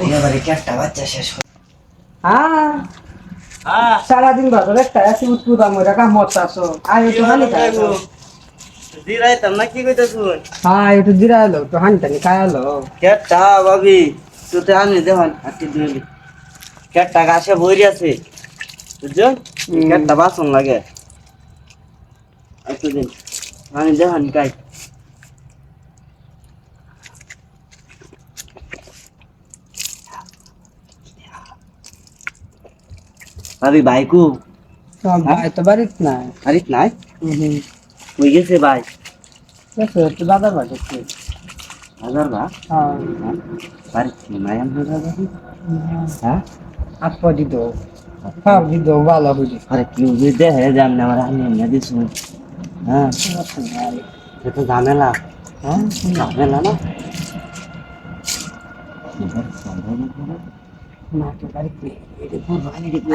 এবারে একটা বাচ্চা শেষ করে সারাদিন বাজার একটা আছি উৎপুত আমার কামত আছো আয় একটু হানি খাইছো দিরাই তার না কি কইতা শুন একটু জিরাইলো একটু হানি টানি খাইলো কেটা ভাবি তুই আমি দেখান হাতি দিলি কেটা গাছে বইরি আছে বুঝছো কেটা বাসন লাগে একটু দিন আমি দেখান কাই ভাবি বাইকু ভাই তো বাড়িত নাই আরিত নাই কই গেছে ভাই একটু দাদার বাড়ি হাজার বা বাড়িত নাই আমি হ্যাঁ আপা দিত হ্যাঁ দিত ভালো বুঝি আরে কি বুঝতে হে জান না আমার আমি না দিছু হ্যাঁ এটা ঝামেলা হ্যাঁ ঝামেলা না না তো বাড়িতে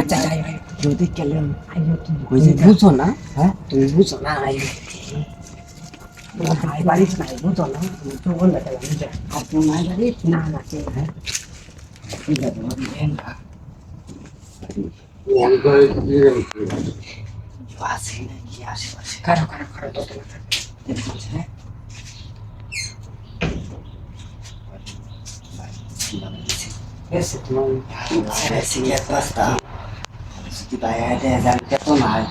আচ্ছা যাই ভাই যদি কেলেন আইও তুমি কই যে বুঝো না হ্যাঁ তুমি বুঝো না আইও ভাই বাড়িতে নাই বুঝো না তুমি তো বললে গেলাম যে আপনি নাই বাড়িত না না কে হ্যাঁ ঠিক আছে আমি দেন না আসে নাকি আশেপাশে কারো কারো কারো তো তোমার দেখছে এসে তোমার সিগারেট পাস্তা যদি বাইরে জানতে তো নাই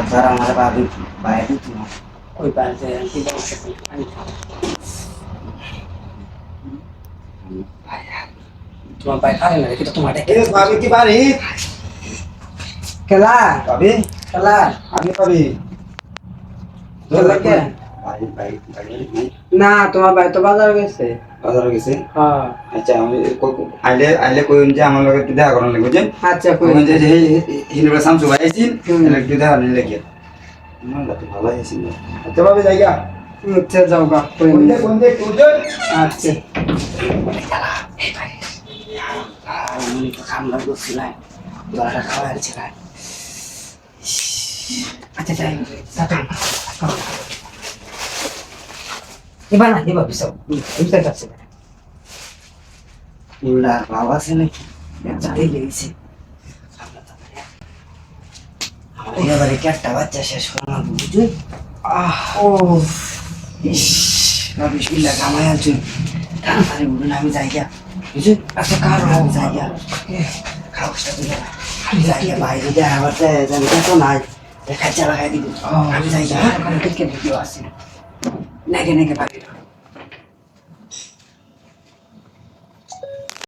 তার আমার ভাবি বাইরে তোমার ওই বাড়িতে কি বলছে আমি তোমার ভাই পারে না কিন্তু তোমার ডেকে ভাবি কি বাড়ি খেলা ভাবি খেলা আমি ভাবি খেলা কে ভাই ভাই না তোমার ভাই তো বাজার গেছে বাজারে গেছে হ্যাঁ আচ্ছা আমি আইলে আইলে কইন যে আমার লগে একটু দেখা করার লাগবে যে আচ্ছা কই কইন যে হিনুরা সামসু ভাই আইছিল একটু দেখা নিলে লাগে না তো ভালো আইছিল আচ্ছা ভাবি যাইগা আচ্ছা যাও গা কই কোন দে টুজন আচ্ছা আমি তো খাম লাগলো ছিলাই দরাটা খাওয়ার ছিলাই আচ্ছা যাই এবার না এবার বিসব বুঝতে পারছি উল্লার বাবা আছে নাকি যাই লেগেছে এবারে একটা বাচ্চা শেষ করলাম বুঝুন ও ইস বিসমিল্লাহ কামাই আনছুন তাড়াতাড়ি উঠুন আমি যাই গিয়া বুঝুন আচ্ছা কার আমি যাই গিয়া খাওয়াটা দিলে আমি যাই গিয়া বাইরে দেয় আবার জানি তো নাই খাঁচা লাগাই দিব আমি যাই গিয়া ওখানে টিকে ভিডিও আছে নাকি নাকি পারি